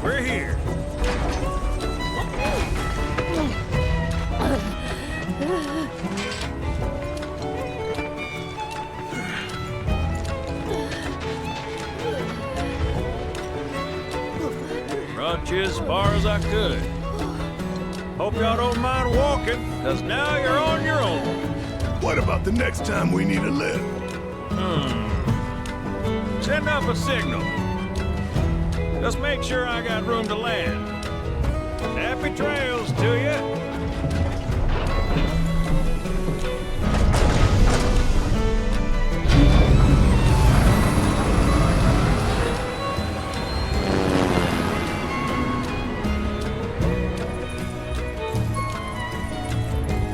We're here. Brought you as far as I could. Hope y'all don't mind walking, because now you're on your own. What about the next time we need a lift? Send up a signal. Just make sure I got room to land. Happy trails to you.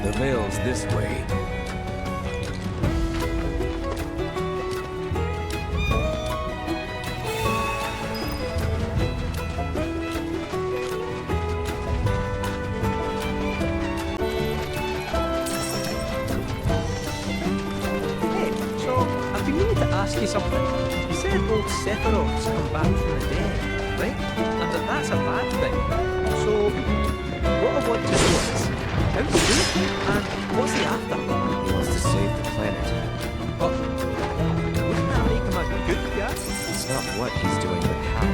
The Vale's this way. Ask you something. You said old Sephiroth's come back from the dead, right? And that's a bad thing. So, what I want to know is, how do you do it? And what's he after? He wants to save the planet. But, wouldn't that make him a good guy? It's not what he's doing, but how.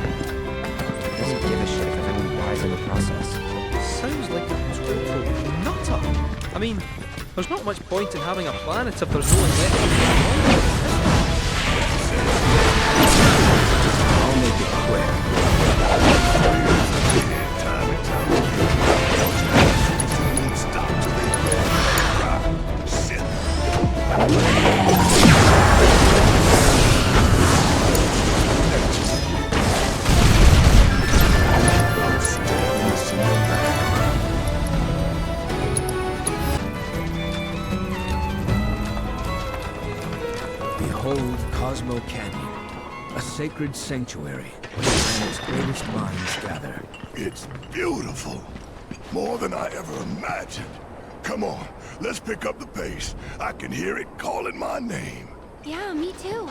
He doesn't give a shit if everyone dies in the process. Sounds like a total nutter. I mean, there's not much point in having a planet if there's no one left. I'll make it quick. Time and time again. Stop till they rock. Shit. I'm still missing the back. Behold Cosmo Canyon. A sacred sanctuary where the planet's greatest minds gather. It's beautiful. More than I ever imagined. Come on, let's pick up the pace. I can hear it calling my name. Yeah, me too.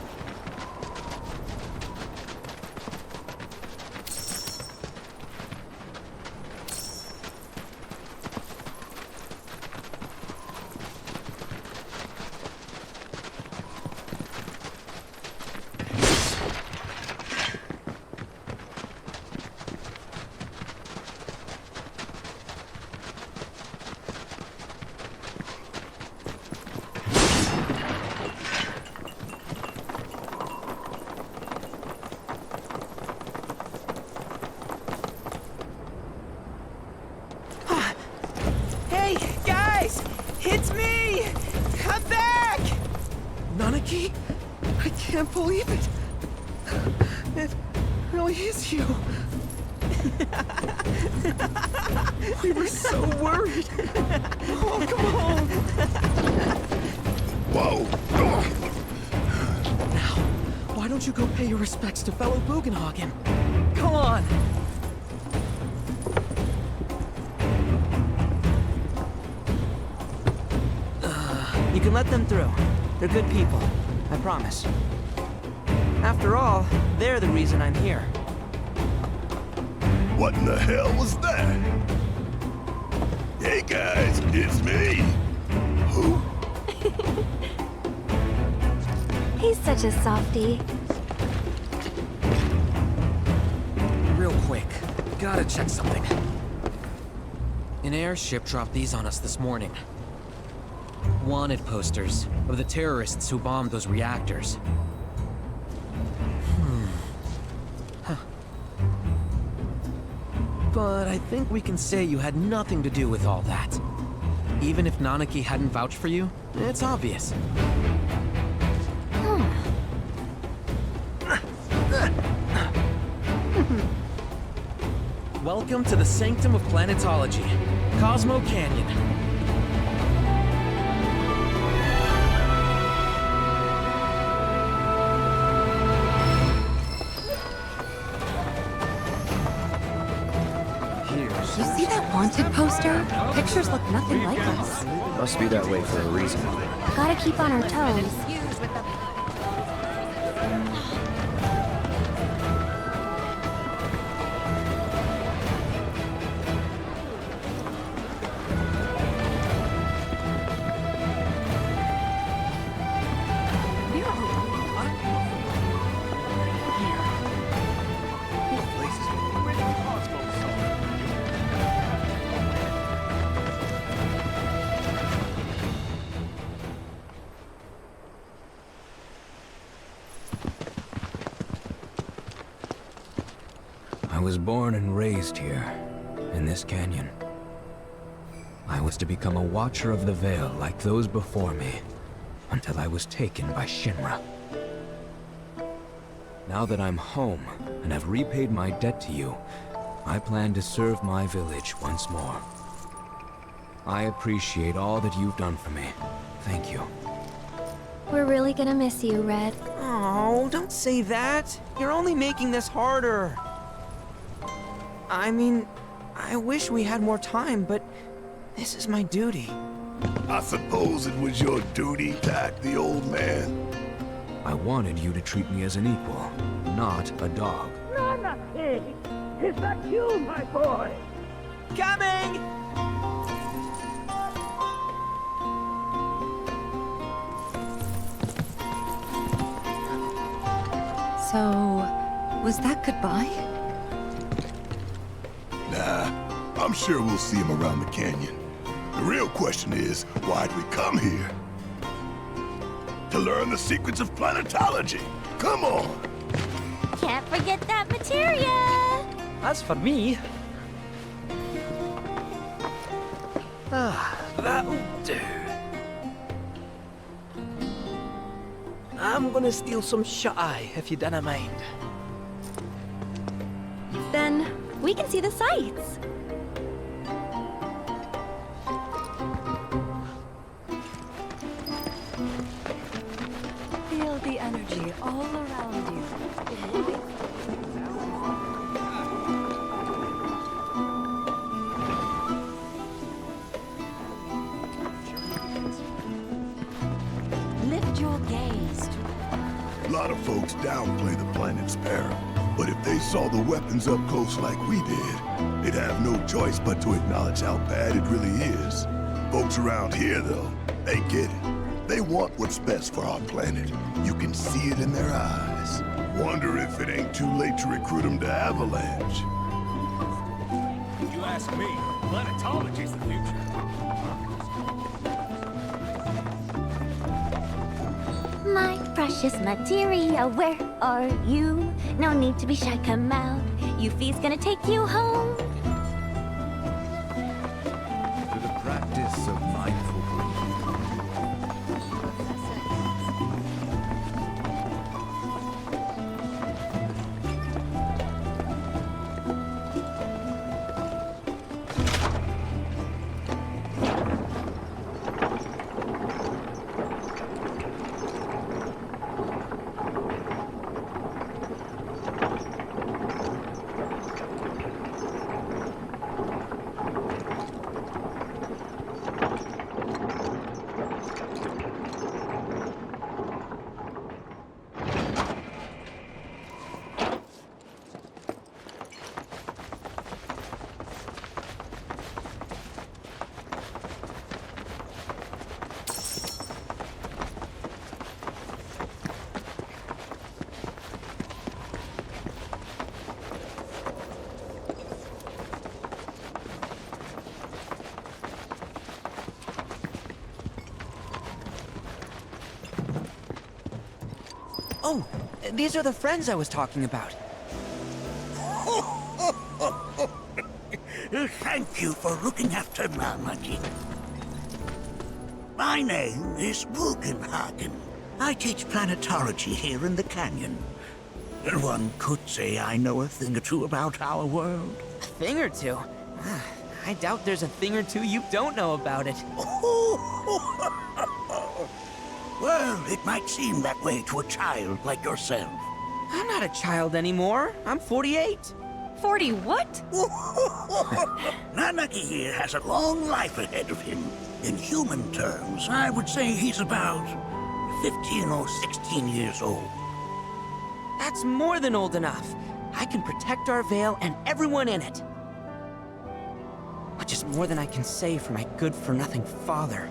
I can't believe it! It really is you! We were so worried! Oh, come on! Whoa! Now, why don't you go pay your respects to fellow Bugenhagen? Come on! You can let them through. They're good people. I promise. After all, they're the reason I'm here. What in the hell was that? Hey guys, it's me! Who? He's such a softie. Real quick, gotta check something. An airship dropped these on us this morning. Wanted posters of the terrorists who bombed those reactors. Huh. But I think we can say you had nothing to do with all that. Even if Nanaki hadn't vouched for you, it's obvious. Welcome to the Sanctum of Planetology, Cosmo Canyon. You see that wanted poster? Pictures look nothing like us. Must be that way for a reason. Gotta keep on our toes. I was born and raised here, in this canyon. I was to become a watcher of the Vale like those before me, until I was taken by Shinra. Now that I'm home, and have repaid my debt to you, I plan to serve my village once more. I appreciate all that you've done for me. Thank you. We're really gonna miss you, Red. Oh, don't say that. You're only making this harder. I mean, I wish we had more time, but this is my duty. I suppose it was your duty to act the old man. I wanted you to treat me as an equal, not a dog. Nanaki! Is that you, my boy? Coming! So, was that goodbye? Nah, I'm sure we'll see him around the canyon. The real question is, why'd we come here? To learn the secrets of planetology. Come on! Can't forget that materia! As for me... that'll do. I'm gonna steal some shut-eye, if you dinna mind. Then, we can see the sights. Feel the energy all around you. Lift your gaze. A lot of folks downplay the planet's peril, but if they saw the weapons up close like we did, they'd have no choice but to acknowledge how bad it really is. Folks around here, though, they get it. They want what's best for our planet. You can see it in their eyes. Wonder if it ain't too late to recruit them to Avalanche. You ask me, planetology's the future. My precious materia, where are you? No need to be shy, come out. Yuffie's gonna take you home. To the practice of mindful breathing. Oh, these are the friends I was talking about. Thank you for looking after Nanaki. My name is Bugenhagen. I teach planetology here in the canyon. One could say I know a thing or two about our world. A thing or two? I doubt there's a thing or two you don't know about it. Well, it might seem that way to a child like yourself. I'm not a child anymore. I'm 48. 40 what? Nanaki here has a long life ahead of him. In human terms, I would say he's about 15 or 16 years old. That's more than old enough. I can protect our Vale and everyone in it. Which is more than I can say for my good-for-nothing father.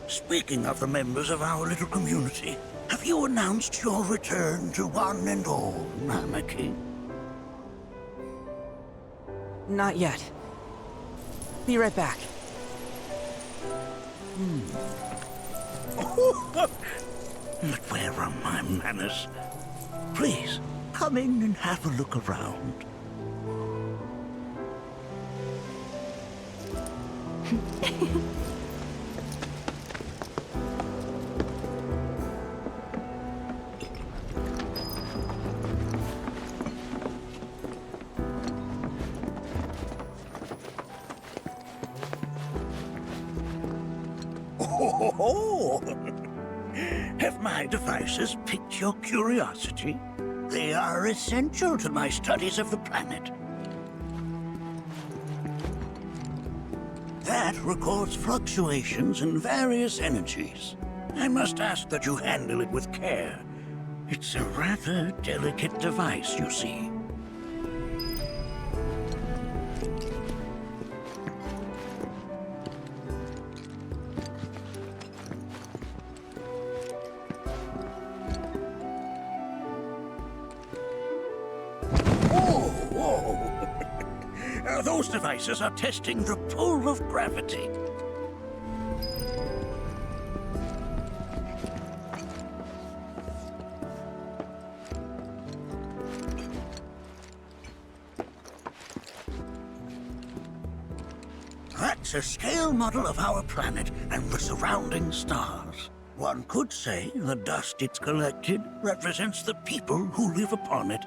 Speaking of the members of our little community, have you announced your return to one and all, Nanaki? Not yet. Be right back. But where are my manners? Please, come in and have a look around. Oh, have my devices piqued your curiosity? They are essential to my studies of the planet. That records fluctuations in various energies. I must ask that you handle it with care. It's a rather delicate device, you see. Those devices are testing the pull of gravity. That's a scale model of our planet and the surrounding stars. One could say the dust it's collected represents the people who live upon it.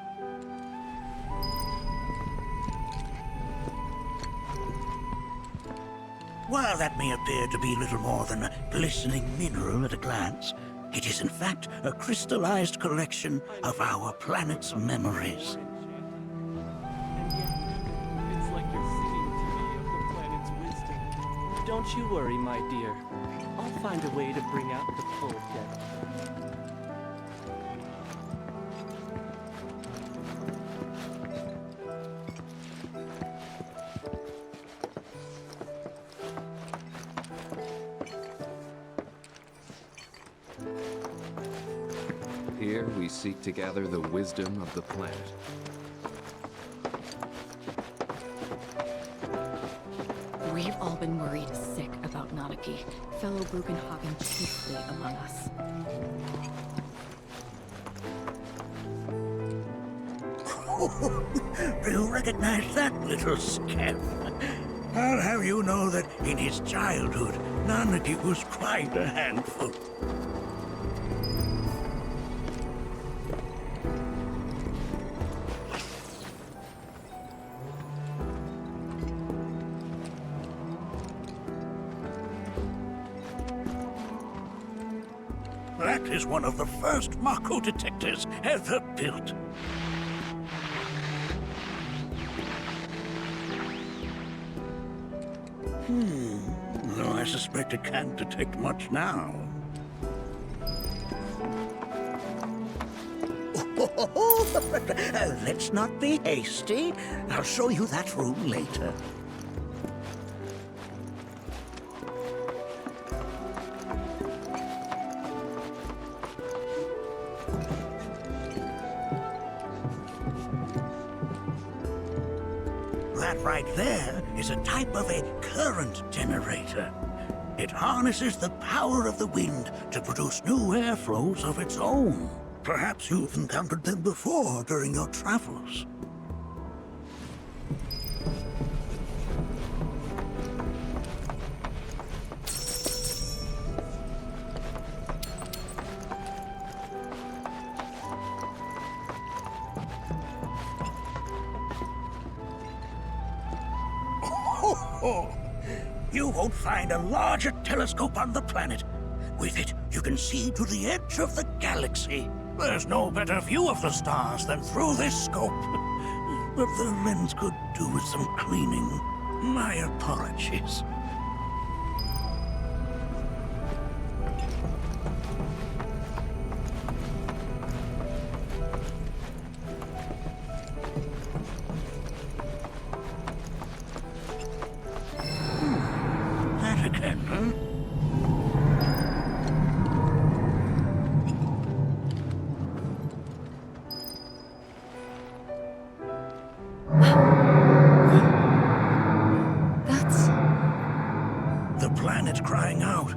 While that may appear to be little more than a glistening mineral at a glance, it is in fact a crystallized collection of our planet's memories. It's like you're singing to me of the planet's wisdom. Don't you worry, my dear. I'll find a way to bring out the full depth. Here we seek to gather the wisdom of the planet. We've all been worried sick about Nanaki, fellow Brukenhagen chiefly among us. Do you recognize that little scamp? I'll have you know that in his childhood, Nanaki was quite a handful. That is one of the first Mako detectors ever built. Though I suspect it can't detect much now. Let's not be hasty. I'll show you that room later. That right there is a type of a current generator. It harnesses the power of the wind to produce new airflows of its own. Perhaps you've encountered them before during your travels. You won't find a larger telescope on the planet. With it, you can see to the edge of the galaxy. There's no better view of the stars than through this scope. But the lens could do with some cleaning. My apologies. That again, huh? That's... The planet crying out.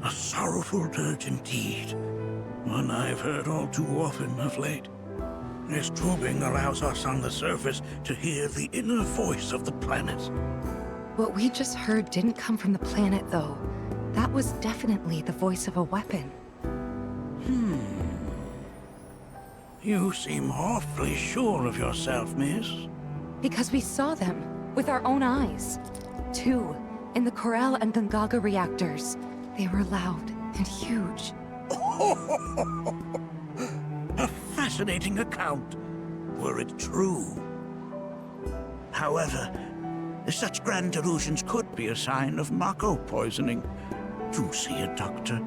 A sorrowful dirge indeed. One I've heard all too often of late. This tubing allows us on the surface to hear the inner voice of the planet. What we just heard didn't come from the planet, though. That was definitely the voice of a weapon. You seem awfully sure of yourself, miss. Because we saw them with our own eyes. 2 in the Corel and Gungaga reactors. They were loud and huge. A fascinating account, were it true. However, such grand delusions could be a sign of Mako poisoning. Do see a doctor.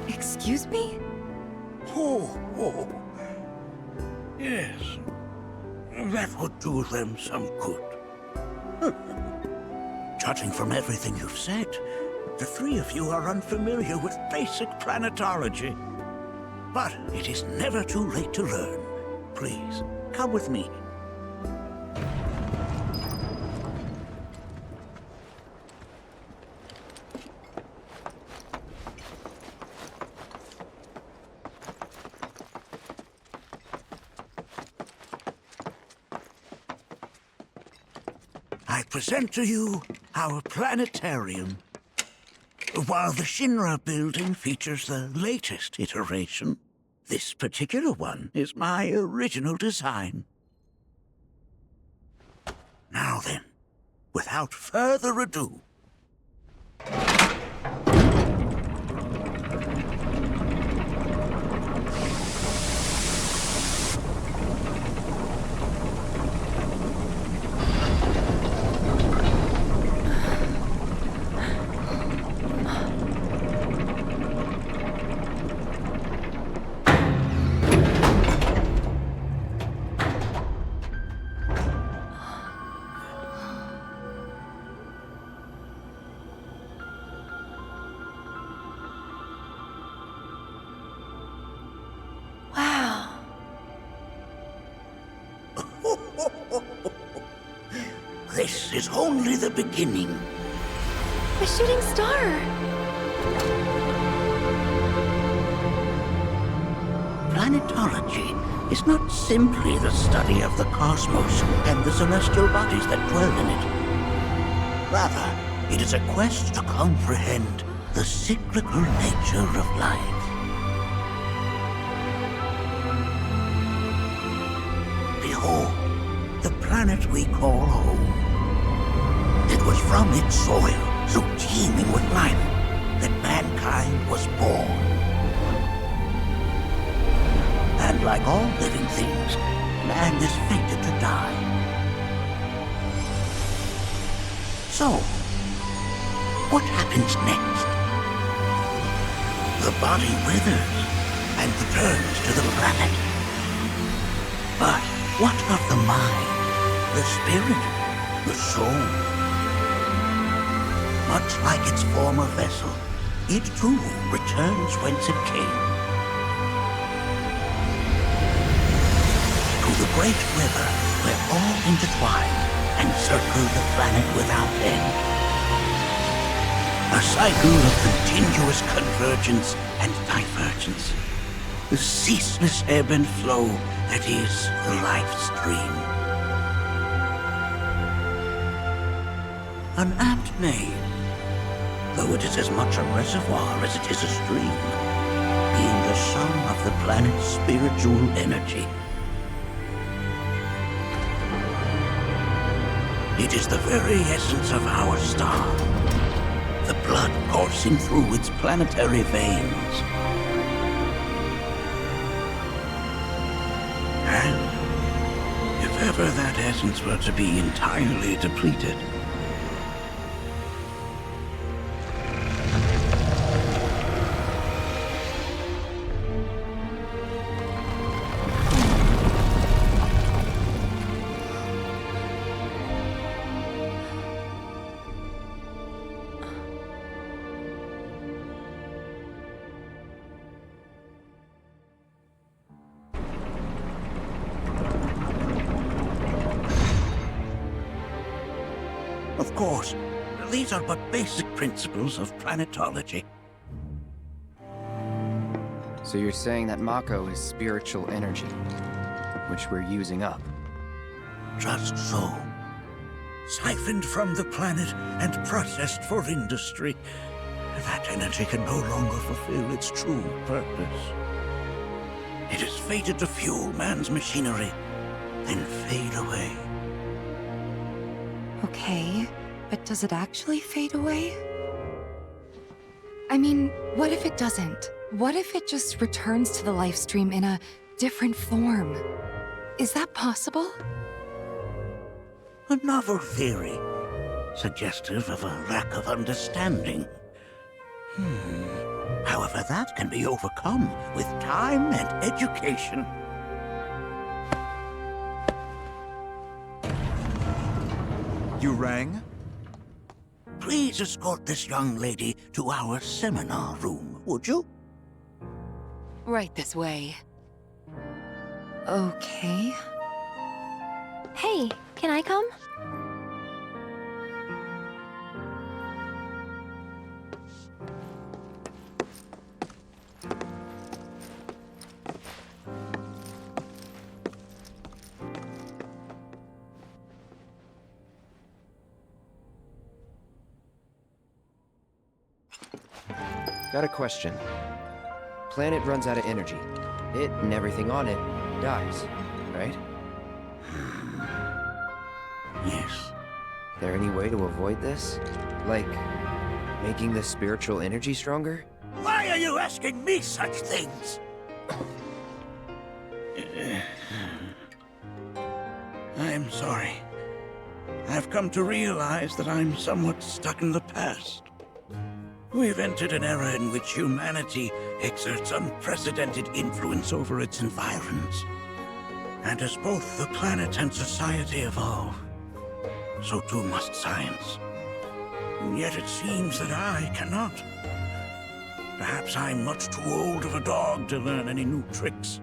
Excuse me? Oh. Yes. That would do them some good. Judging from everything you've said, the 3 of you are unfamiliar with basic planetology. But it is never too late to learn. Please, come with me. I present to you our planetarium. While the Shinra building features the latest iteration, this particular one is my original design. Now then, without further ado, this is only the beginning. A shooting star! Planetology is not simply the study of the cosmos and the celestial bodies that dwell in it. Rather, it is a quest to comprehend the cyclical nature of life. Behold, the planet we call home. It was from its soil, so teeming with life, that mankind was born. And like all living things, man is fated to die. So, what happens next? The body withers and returns to the planet. But what of the mind, the spirit, the soul? Much like its former vessel, it too returns whence it came. To the great river where all intertwine and circle the planet without end. A cycle of continuous convergence and divergence. The ceaseless ebb and flow that is the life stream. An apt name, though it is as much a reservoir as it is a stream, being the sum of the planet's spiritual energy. It is the very essence of our star, the blood coursing through its planetary veins. And if ever that essence were to be entirely depleted, of course, these are but basic principles of planetology. So you're saying that Mako is spiritual energy, which we're using up? Just so. Siphoned from the planet and processed for industry, that energy can no longer fulfill its true purpose. It is fated to fuel man's machinery, then fade away. Okay, but does it actually fade away? I mean, what if it doesn't? What if it just returns to the life stream in a different form? Is that possible? A novel theory, suggestive of a lack of understanding. However, that can be overcome with time and education. You rang? Please escort this young lady to our seminar room, would you? Right this way. Okay. Hey, can I come? Got a question. Planet runs out of energy. It and everything on it dies, right? Yes. There any way to avoid this? Like, making the spiritual energy stronger? Why are you asking me such things? I'm sorry. I've come to realize that I'm somewhat stuck in the past. We've entered an era in which humanity exerts unprecedented influence over its environs. And as both the planet and society evolve, so too must science. And yet it seems that I cannot. Perhaps I'm much too old of a dog to learn any new tricks.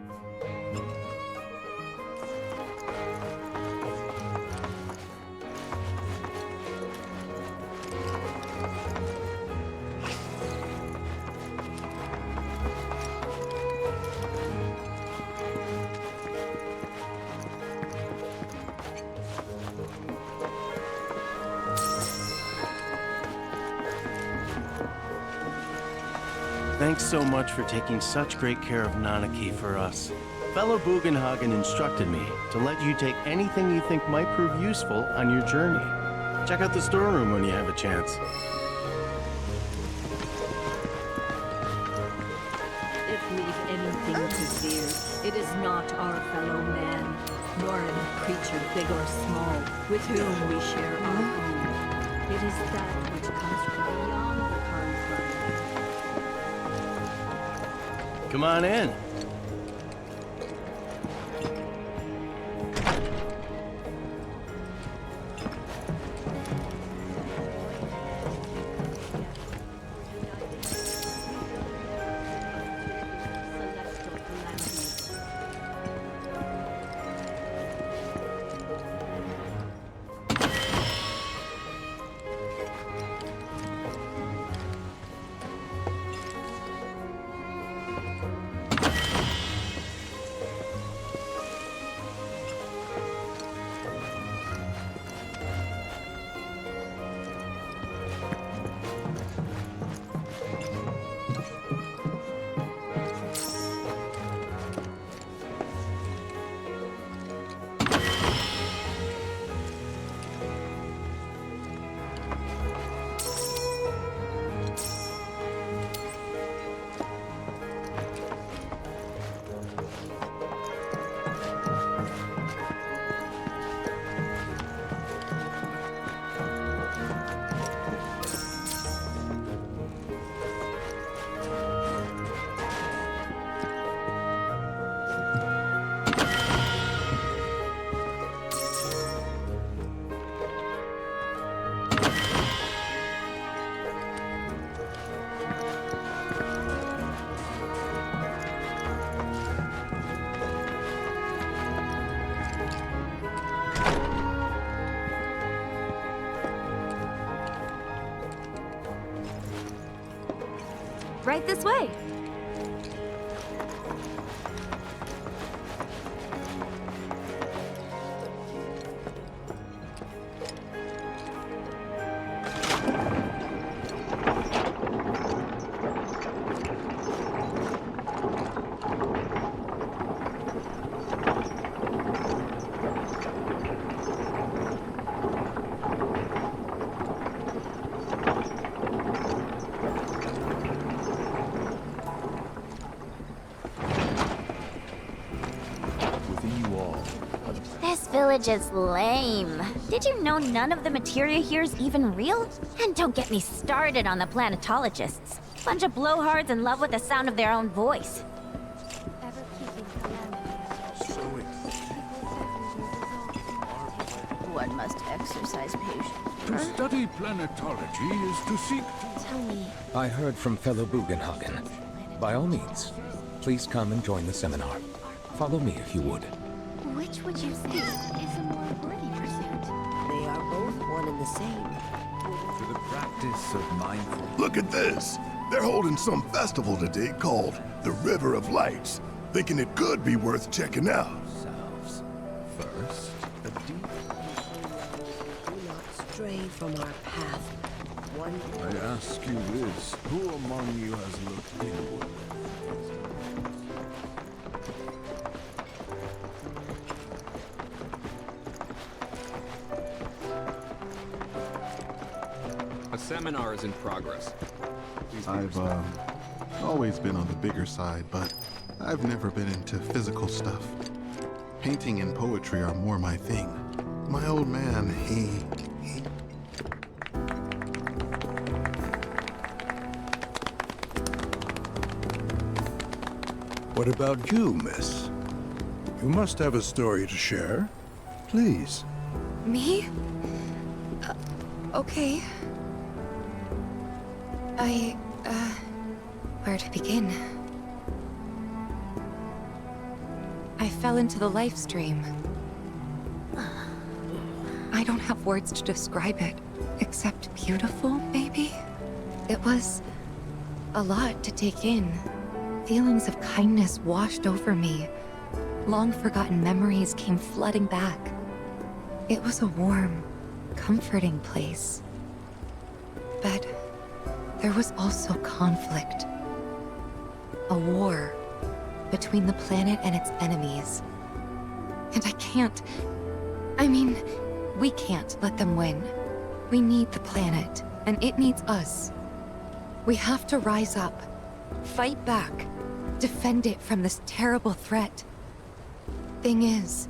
Thanks so much for taking such great care of Nanaki for us. Fellow Bugenhagen instructed me to let you take anything you think might prove useful on your journey. Check out the storeroom when you have a chance. If we've anything to fear, it is not our fellow man, nor any creature big or small, with whom we share our home. It is that which comes from beyond the confines. Come on in. Right this way. village is lame. Did you know none of the materia here is even real? And don't get me started on the planetologists. Bunch of blowhards in love with the sound of their own voice. One must exercise patience. To study planetology is to seek to... Tell me. I heard from fellow Bugenhagen. By all means, please come and join the seminar. Follow me if you would. Which would you say is a more worthy pursuit? They are both one and the same. To the practice of mindful... Look at this! They're holding some festival today called the River of Lights. Thinking it could be worth checking out. First, a deep... Do not stray from our path. One... I ask you this, who among you has looked inward? A seminar is in progress. I've always been on the bigger side, but I've never been into physical stuff. Painting and poetry are more my thing. My old man, he... What about you, miss? You must have a story to share. Please. Me? Okay. Where to begin? I fell into the life stream. I don't have words to describe it, except beautiful, maybe? It was a lot to take in. Feelings of kindness washed over me. Long-forgotten memories came flooding back. It was a warm, comforting place. But there was also conflict. A war between the planet and its enemies. And we can't let them win. We need the planet, and it needs us. We have to rise up, fight back, defend it from this terrible threat. Thing is,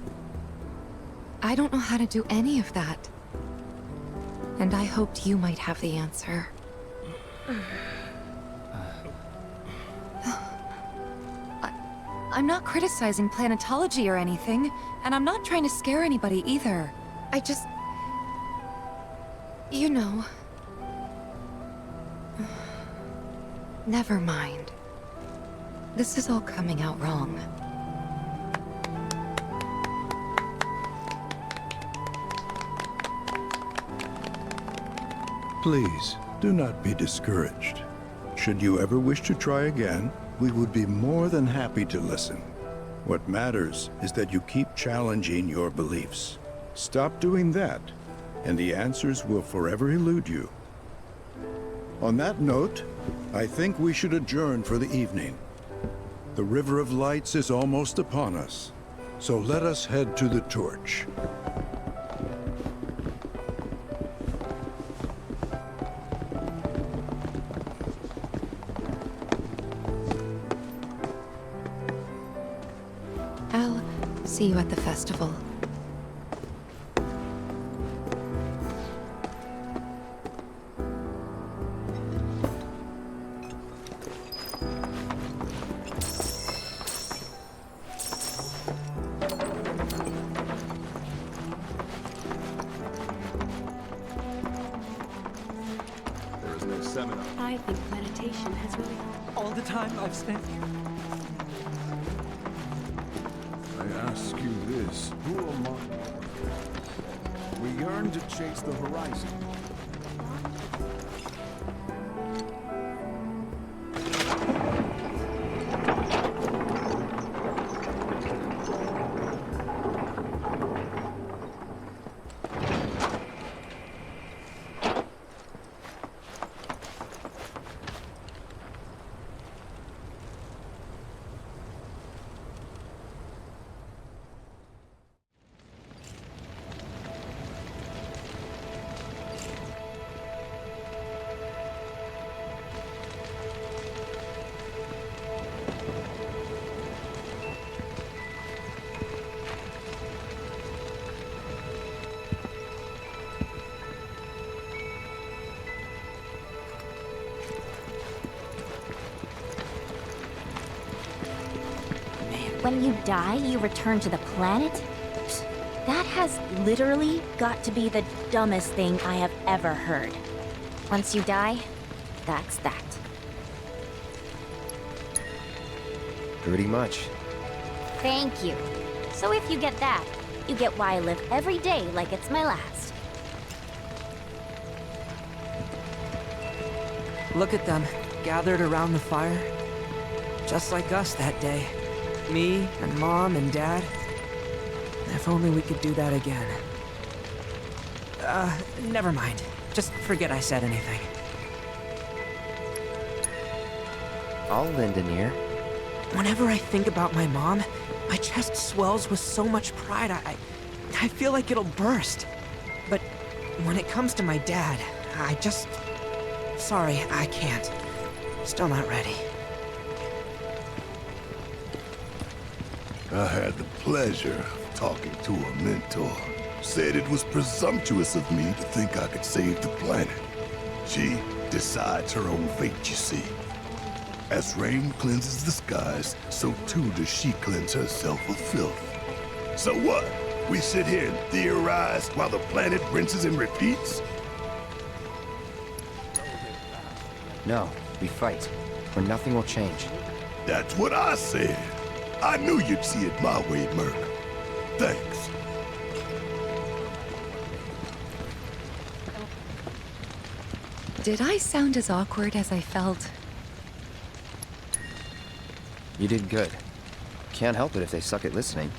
I don't know how to do any of that. And I hoped you might have the answer. I'm not criticizing planetology or anything, and I'm not trying to scare anybody either. I just... You know... Never mind. This is all coming out wrong. Please, do not be discouraged. Should you ever wish to try again, we would be more than happy to listen. What matters is that you keep challenging your beliefs. Stop doing that, and the answers will forever elude you. On that note, I think we should adjourn for the evening. The River of Lights is almost upon us, so let us head to the torch. I'll see you at the festival. There is no seminar. I think meditation has really... All the time I've spent here. I ask you this, who among... We yearn to chase the horizon. When you die, you return to the planet? That has literally got to be the dumbest thing I have ever heard. Once you die, that's that. Pretty much. Thank you. So if you get that, you get why I live every day like it's my last. Look at them, gathered around the fire. Just like us that day. Me and Mom and Dad. If only we could do that again. Never mind. Just forget I said anything. I'll lend an ear. Whenever I think about my mom, my chest swells with so much pride, I feel like it'll burst. But when it comes to my dad, I just... Sorry, I can't. Still not ready. I had the pleasure of talking to a mentor. Said it was presumptuous of me to think I could save the planet. She decides her own fate, you see. As rain cleanses the skies, so too does she cleanse herself of filth. So what? We sit here and theorize while the planet rinses and repeats? No, we fight, or nothing will change. That's what I said. I knew you'd see it my way, Merc. Thanks. Did I sound as awkward as I felt? You did good. Can't help it if they suck at listening.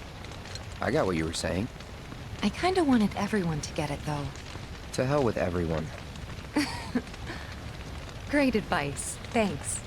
I got what you were saying. I kinda wanted everyone to get it, though. To hell with everyone. Great advice. Thanks.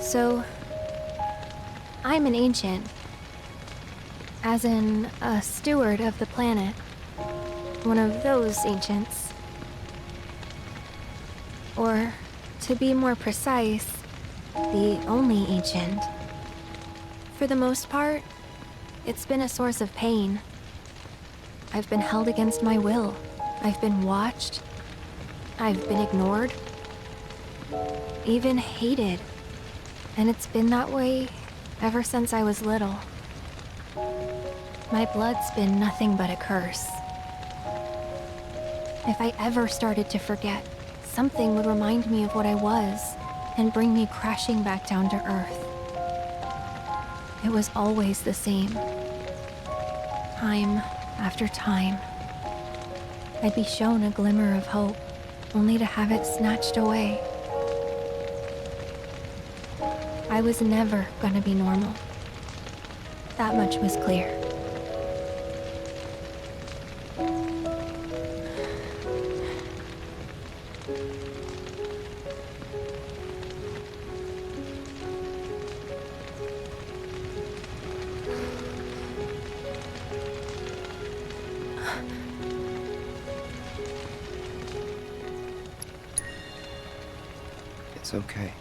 So, I'm an ancient. As in, a steward of the planet. One of those ancients. Or, to be more precise, the only ancient. For the most part, it's been a source of pain. I've been held against my will. I've been watched. I've been ignored. Even hated. And it's been that way ever since I was little. My blood's been nothing but a curse. If I ever started to forget, something would remind me of what I was and bring me crashing back down to Earth. It was always the same. Time after time. I'd be shown a glimmer of hope, only to have it snatched away. I was never gonna be normal. That much was clear. It's okay.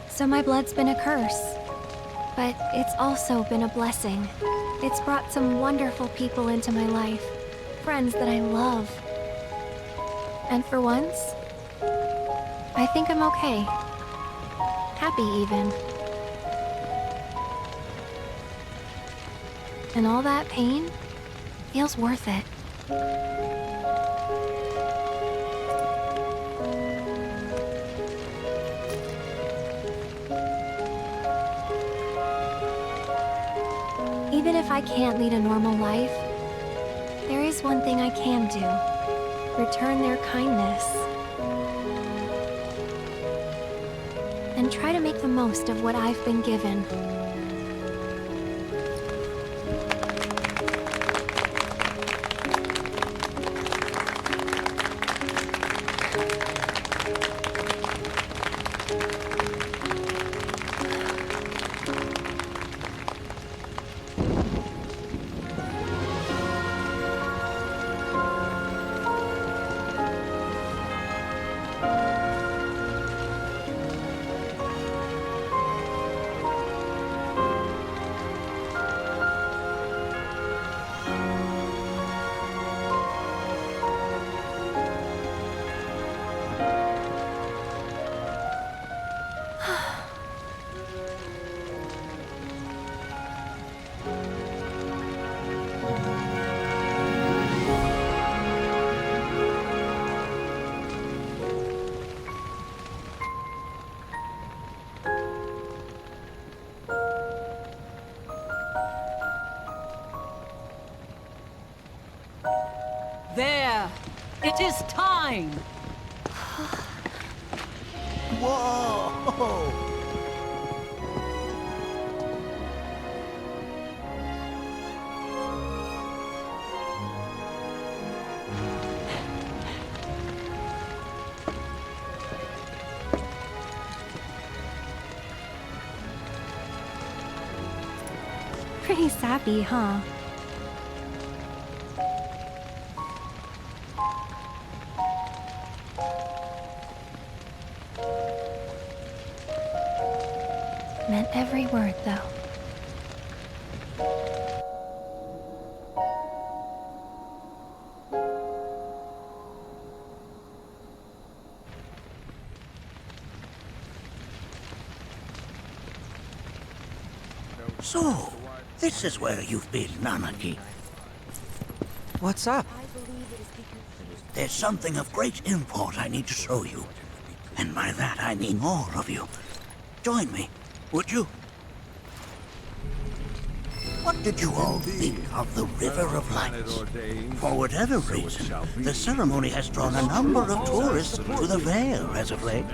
So my blood's been a curse, but it's also been a blessing. It's brought some wonderful people into my life, friends that I love. And for once, I think I'm okay. Happy even. And all that pain feels worth it. Even if I can't lead a normal life, There is one thing I can do. Return their kindness. And try to make the most of what I've been given. There! It is time! Whoa! Pretty sappy, huh? Meant every word, though. So, this is where you've been, Nanaki. What's up? There's something of great import I need to show you. And by that I mean all of you. Join me, would you? What did you all think of the River of Lights? For whatever reason, the ceremony has drawn a number of tourists to the Vale as of late.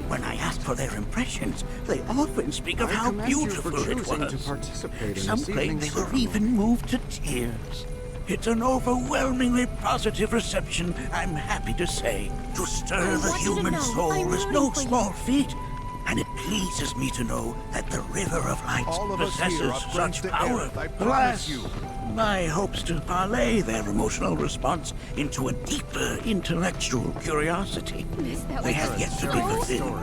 When I ask for their impressions, they often speak of how beautiful it was. Some claim they were even moved to tears. It's an overwhelmingly positive reception, I'm happy to say. To stir the human soul is no small feat, and it pleases me to know that the River of Lights possesses such power. Alas, my hopes to parlay their emotional response into a deeper intellectual curiosity. They have yet to be fulfilled.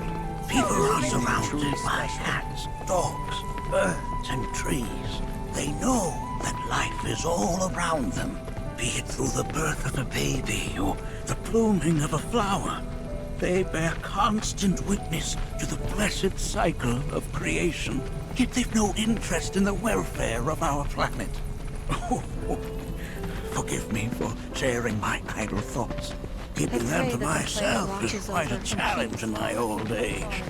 People are surrounded by cats, dogs, birds, and trees. They know that life is all around them, be it through the birth of a baby or the blooming of a flower. They bear constant witness to the blessed cycle of creation, yet they've no interest in the welfare of our planet. Forgive me for sharing my idle thoughts. Keeping them to myself is quite a challenge in my old age.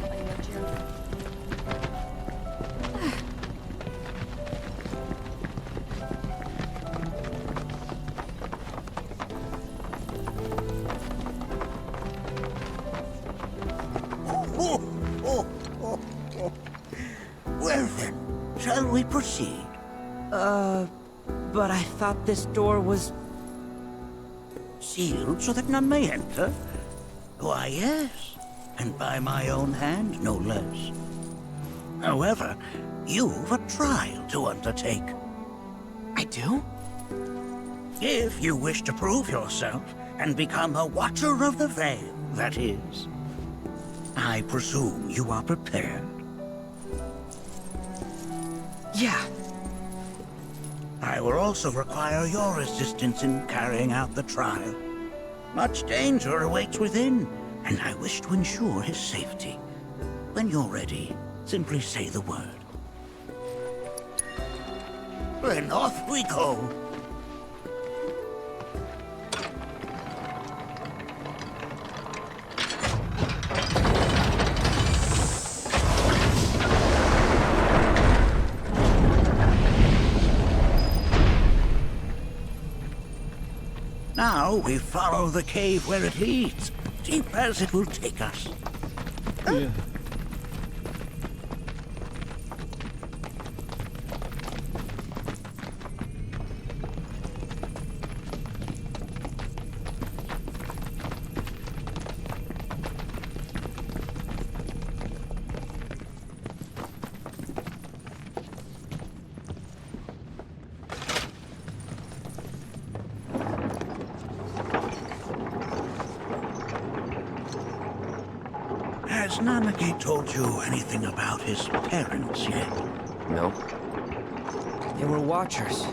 Well then, shall we proceed? But I thought this door was... Sealed so that none may enter? Why, yes. And by my own hand, no less. However, you've a trial to undertake. I do? If you wish to prove yourself and become a Watcher of the Vale, that is. I presume you are prepared. Yeah. I will also require your assistance in carrying out the trial. Much danger awaits within, and I wish to ensure his safety. When you're ready, simply say the word. Then off we go. Now we follow the cave where it leads, deep as it will take us. Yeah. Has Nanaki told you anything about his parents yet? No. They were watchers,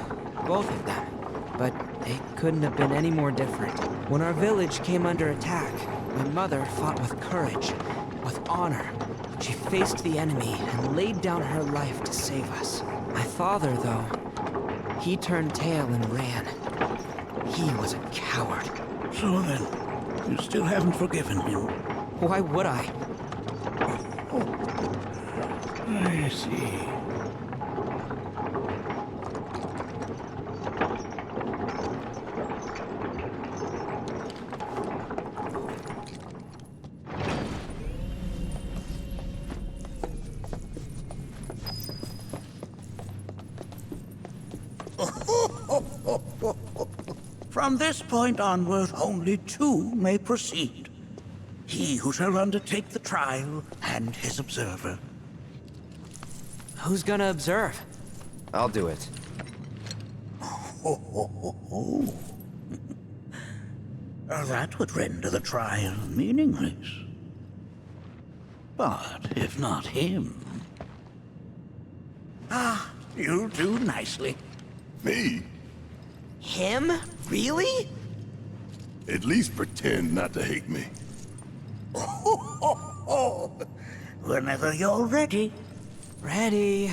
both of them. But they couldn't have been any more different. When our village came under attack, my mother fought with courage, with honor. She faced the enemy and laid down her life to save us. My father, though, he turned tail and ran. He was a coward. So then, you still haven't forgiven him? Why would I? I see. From this point onward, only two may proceed. He who shall undertake the trial, and his observer. Who's gonna observe? I'll do it. That would render the trial meaningless. But if not him... Ah, you'll do nicely. Me? Him? Really? At least pretend not to hate me. Whenever you're ready. Ready.